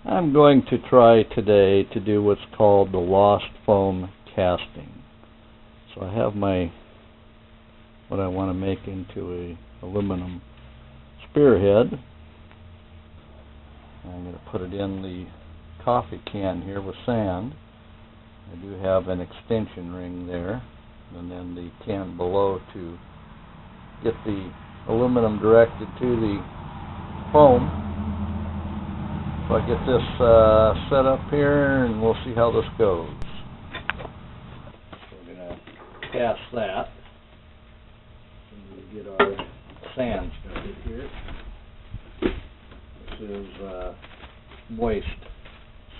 I'm going to try today to do what's called the lost foam casting. So I have what I want to make into a aluminum spearhead. I'm going to put it in the coffee can here with sand. I do have an extension ring there, and then the can below to get the aluminum directed to the foam. So I get this set up here, and we'll see how this goes. So we're going to cast that, and we get our sand started here. This is moist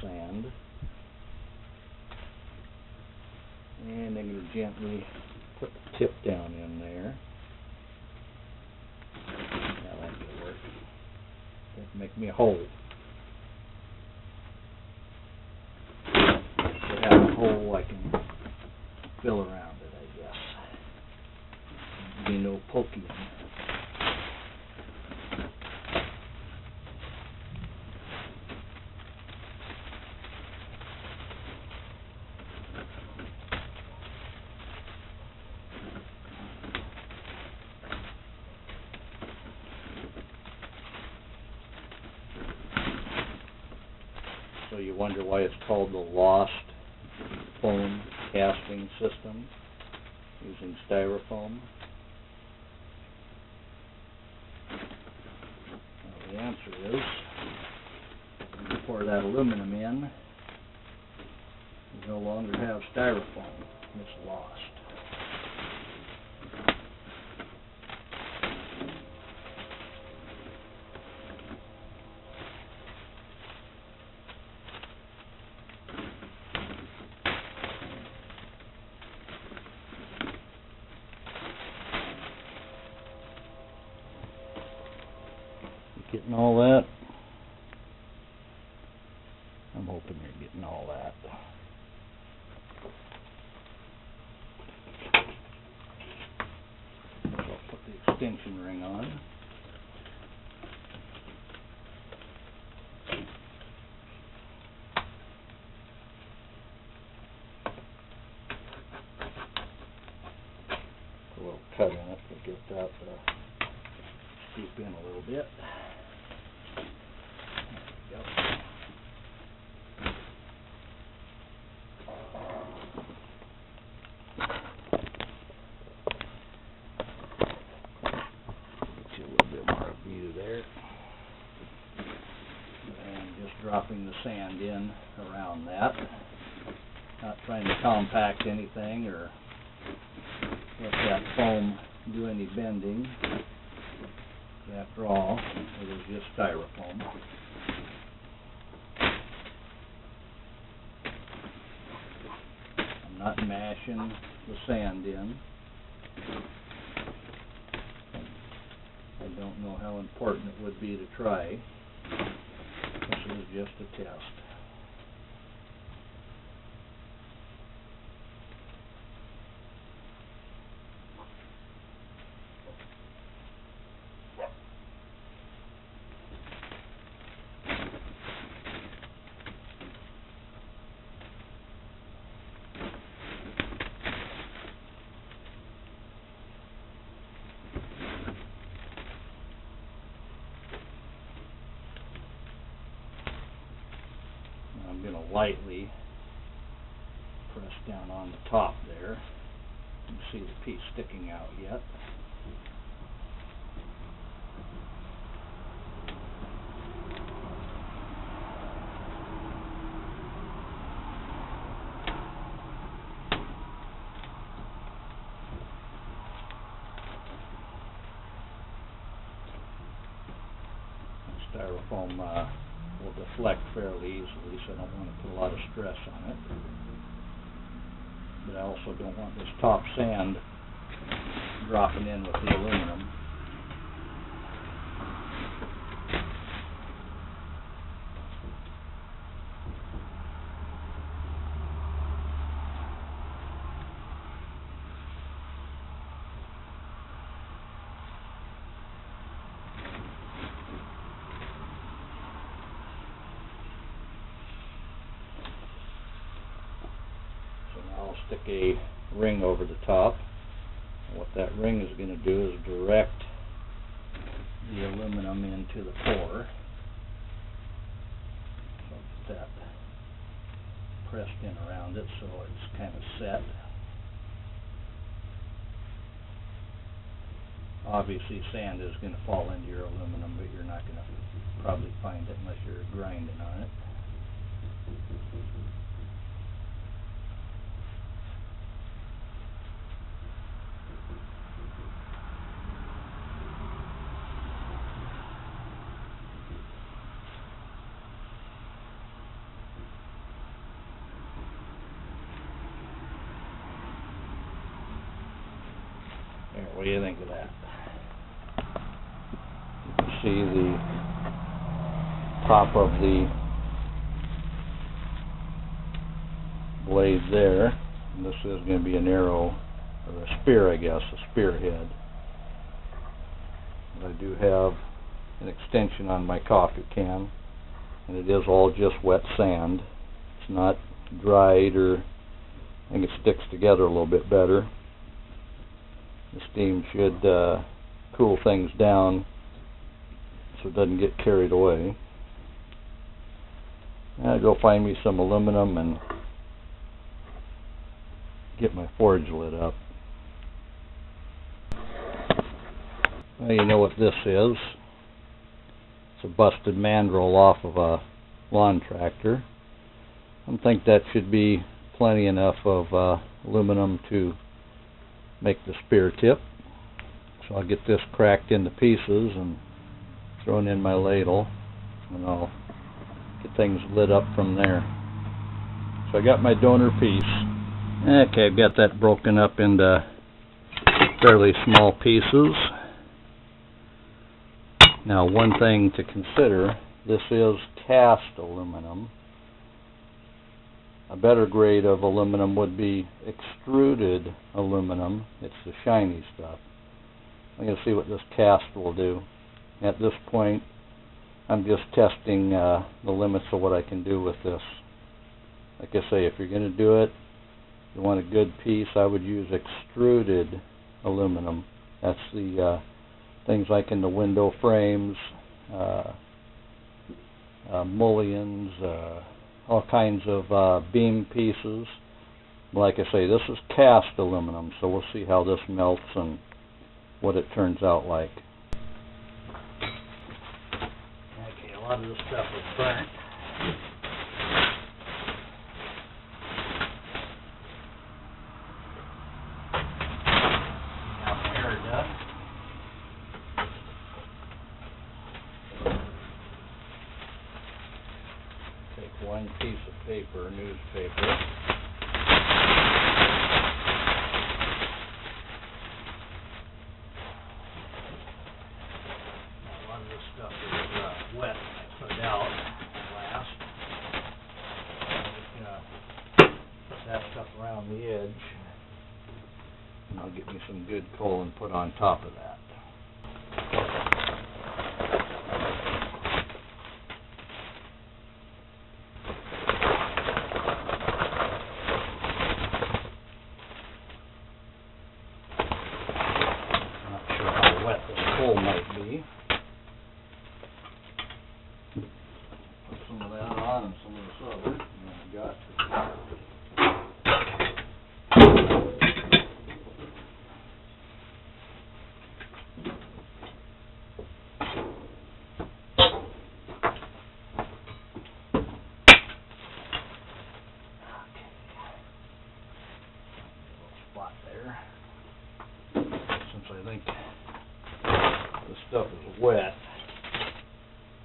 sand, and I'm going to gently put the tip down in there. Now that will work. That'll make me a hole. I have a hole I can fill around it, I guess. There'll be no poking. So you wonder why it's called the lost foam casting system using styrofoam? Well, the answer is, when you pour that aluminum in, you no longer have styrofoam. It's lost. Getting all that? I'm hoping you're getting all that. So I'll put the extension ring on. Put a little cut in it to get that scoop in a little bit. There we go. Get you a little bit more view there. And just dropping the sand in around that. Not trying to compact anything or let that foam do any bending. After all, it is just styrofoam. I'm not mashing the sand in. I don't know how important it would be to try. This is just a test. I'm going to lightly press down on the top there. You can see the piece sticking out yet. Styrofoam will deflect fairly easily, so I don't want to put a lot of stress on it. But I also don't want this top sand dropping in with the aluminum. stick a ring over the top. And what that ring is going to do is direct the aluminum into the pour. So get that pressed in around it so it's kind of set. Obviously sand is going to fall into your aluminum, but you're not going to probably find it unless you're grinding on it. There, what do you think of that? You can see the top of the blade there. And this is going to be an arrow, or a spear, I guess, a spearhead. But I do have an extension on my coffee can, and it is all just wet sand. It's not dried, or I think it sticks together a little bit better. The steam should cool things down so it doesn't get carried away. I'll go find me some aluminum and get my forge lit up. Well, you know what this is. It's a busted mandrel off of a lawn tractor. I think that should be plenty enough of aluminum to make the spear tip. So I'll get this cracked into pieces and thrown in my ladle, and I'll get things lit up from there. So I got my donor piece. Okay, I've got that broken up into fairly small pieces. Now, one thing to consider, this is cast aluminum. A better grade of aluminum would be extruded aluminum. It's the shiny stuff. I'm going to see what this cast will do. At this point, I'm just testing the limits of what I can do with this. Like I say, if you're going to do it, you want a good piece, I would use extruded aluminum. That's the things like in the window frames, mullions, all kinds of beam pieces. Like I say, this is cast aluminum, so we'll see how this melts and what it turns out like. Okay, a lot of this stuff is burnt. Now air dust. Take one piece of paper, newspaper. A lot of this stuff is wet. I put it out last. I'm just going to put that stuff around the edge. And I'll get me some good coal and put on top of that. Coal might be. Put some of that on and some of this other. And then I got spot there. Since I think this stuff is wet,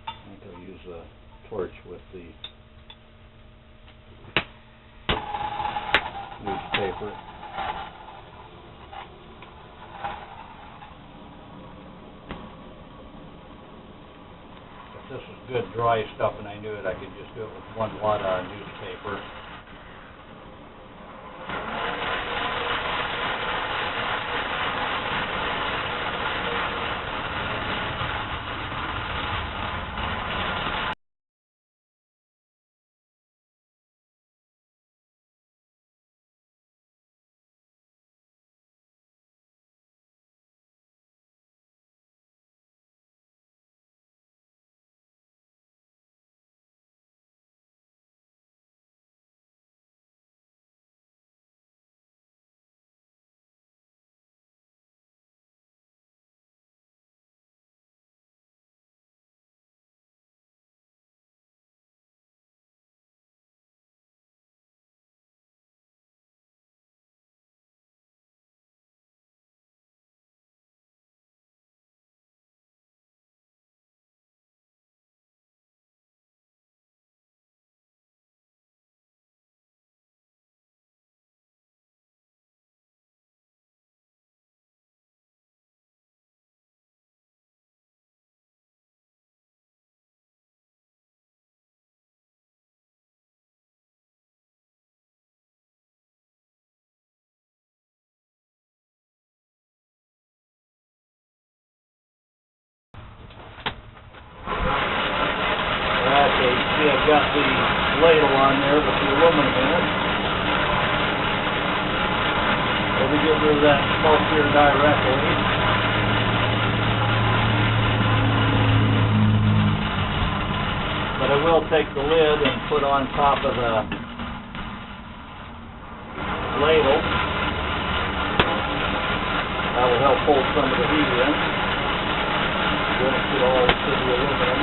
I think I'll use a torch with the newspaper. If this was good dry stuff and I knew it, I could just do it with one wad of newspaper. get rid of that smoke here directly. But I will take the lid and put on top of the ladle. That will help hold some of the heat in. Don't get all to the aluminum.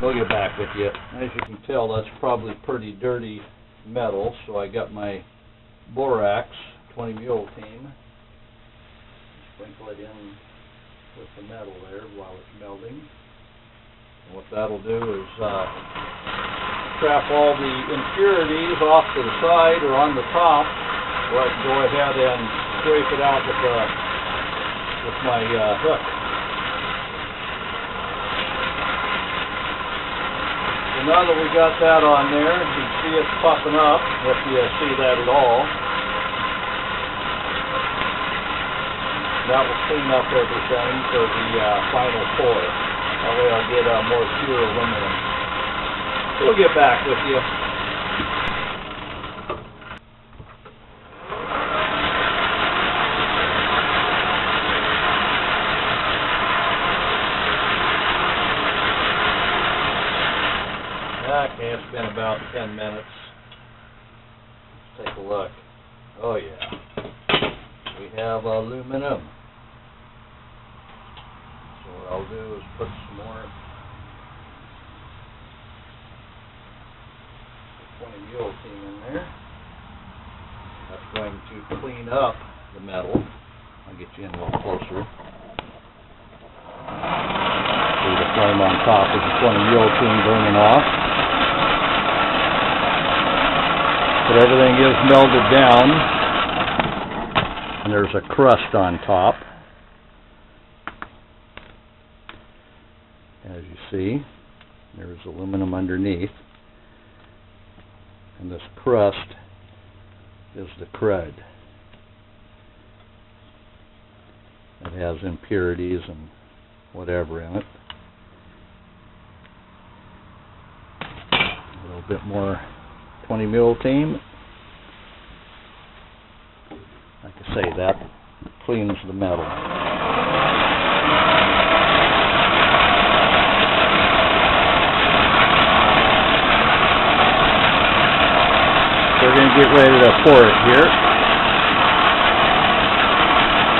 We'll get back with you. As you can tell, that's probably pretty dirty metal, so I got my borax 20 mule team. Sprinkle it in with the metal there while it's melting. And what that'll do is trap all the impurities off to the side or on the top, or I can go ahead and scrape it out with my hook. Now that we got that on there, you can see it's puffing up, if you see that at all. That will clean up everything for the final pour. That way I'll get more pure aluminum. We'll get back with you. Okay, it's been about 10 minutes. Let's take a look. Oh yeah, we have aluminum. So what I'll do is put some more 20 mule team in there. That's going to clean up the metal. I'll get you in a little closer. See the flame on top is the 20 mule team burning off. But everything is melted down, and there's a crust on top, as you see. There's aluminum underneath, and this crust is the crud. It has impurities and whatever in it. A little bit more 20 mule team. Like I say, that cleans the metal. We're going to get ready to pour it here.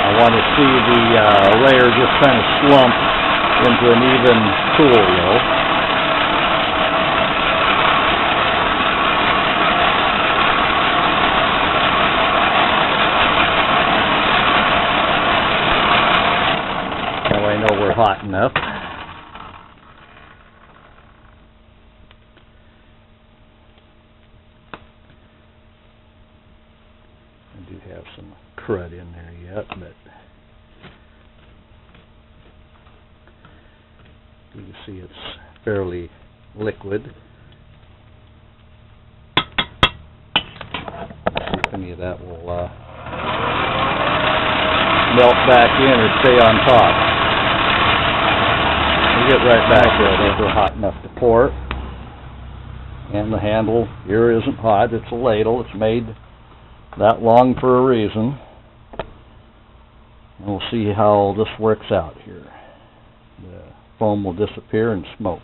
I want to see the layer just kind of slump into an even pool, though. I know we're hot enough. I do have some crud in there yet, but you can see it's fairly liquid. See if any of that will melt back in or stay on top. We'll get right back there. These are hot enough to pour. And the handle here isn't hot. It's a ladle. It's made that long for a reason. And we'll see how this works out here. The foam will disappear and smoke.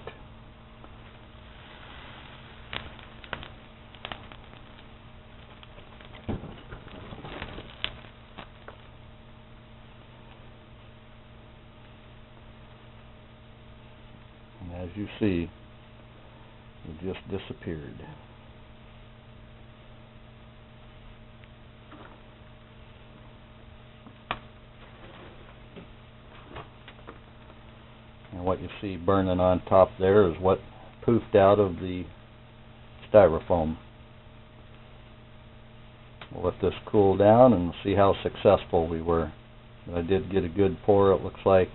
As you see, it just disappeared. And what you see burning on top there is what poofed out of the styrofoam. We'll let this cool down and see how successful we were. I did get a good pour. It looks like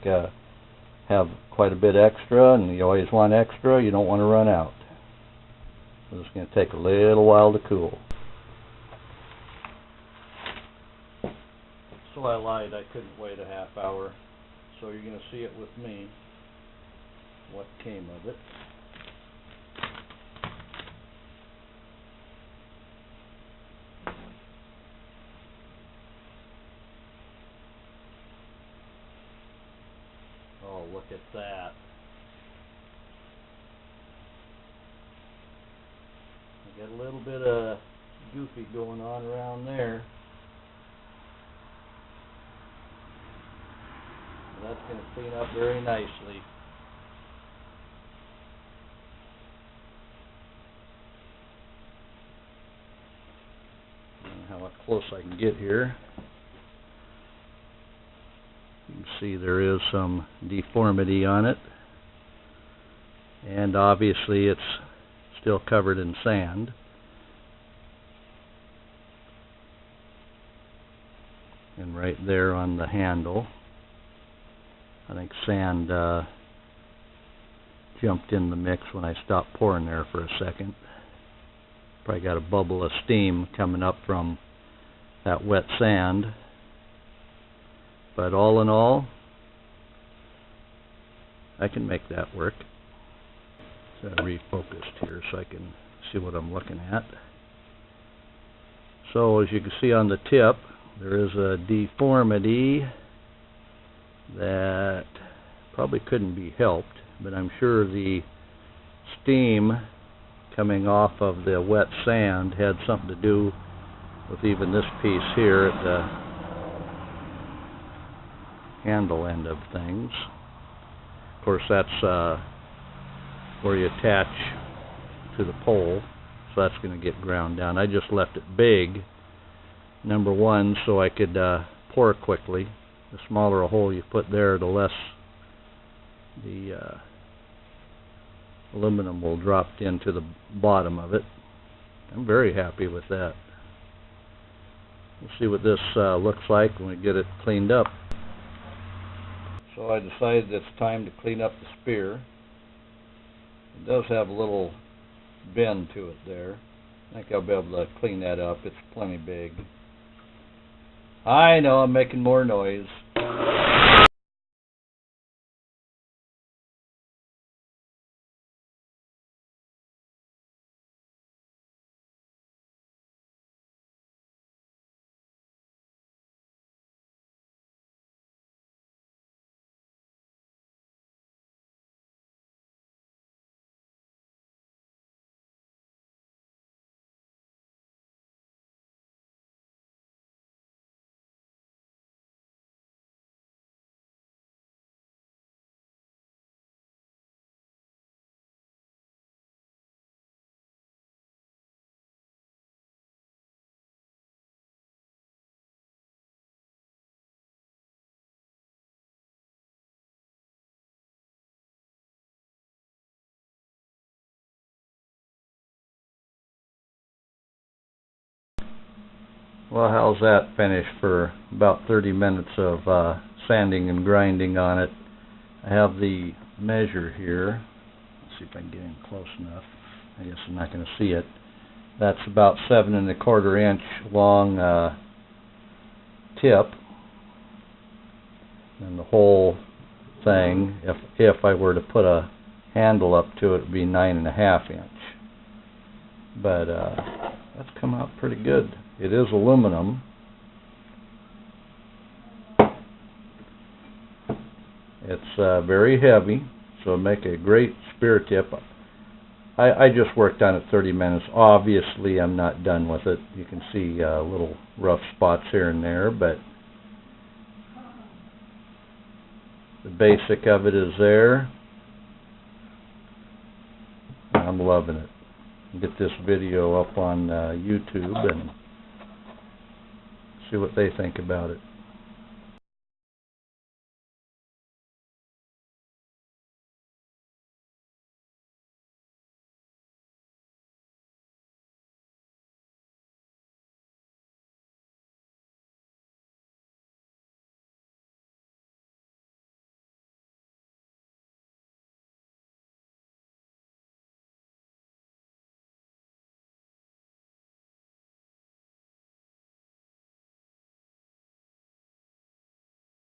have quite a bit extra, and you always want extra, you don't want to run out. So it's going to take a little while to cool. So I lied, I couldn't wait a half hour. So you're going to see it with me, what came of it. Oh, look at that. I got a little bit of goofy going on around there. That's going to clean up very nicely. And how close I can get here. You can see there is some deformity on it, and obviously it's still covered in sand. And right there on the handle, I think sand jumped in the mix when I stopped pouring there for a second. Probably got a bubble of steam coming up from that wet sand. But all in all, I can make that work. So I refocused here so I can see what I'm looking at. So as you can see on the tip, there is a deformity that probably couldn't be helped, but I'm sure the steam coming off of the wet sand had something to do with even this piece here at the handle end of things. Of course, that's where you attach to the pole, so that's going to get ground down. I just left it big, number one, so I could pour quickly. The smaller a hole you put there, the less the aluminum will drop into the bottom of it. I'm very happy with that. We'll see what this looks like when we get it cleaned up. So I decided it's time to clean up the spear. It does have a little bend to it there. I think I'll be able to clean that up. It's plenty big. I know I'm making more noise. Well, how's that finished for about 30 minutes of sanding and grinding on it? I have the measure here. Let's see if I can get in close enough. I guess I'm not going to see it. That's about 7 1/4 inch long tip. And the whole thing, if I were to put a handle up to it, would be 9 1/2 inch. But that's come out pretty good. It is aluminum. It's very heavy, so it'll make a great spear tip. I just worked on it 30 minutes. Obviously, I'm not done with it. You can see little rough spots here and there, but the basic of it is there. I'm loving it. Get this video up on YouTube and see what they think about it.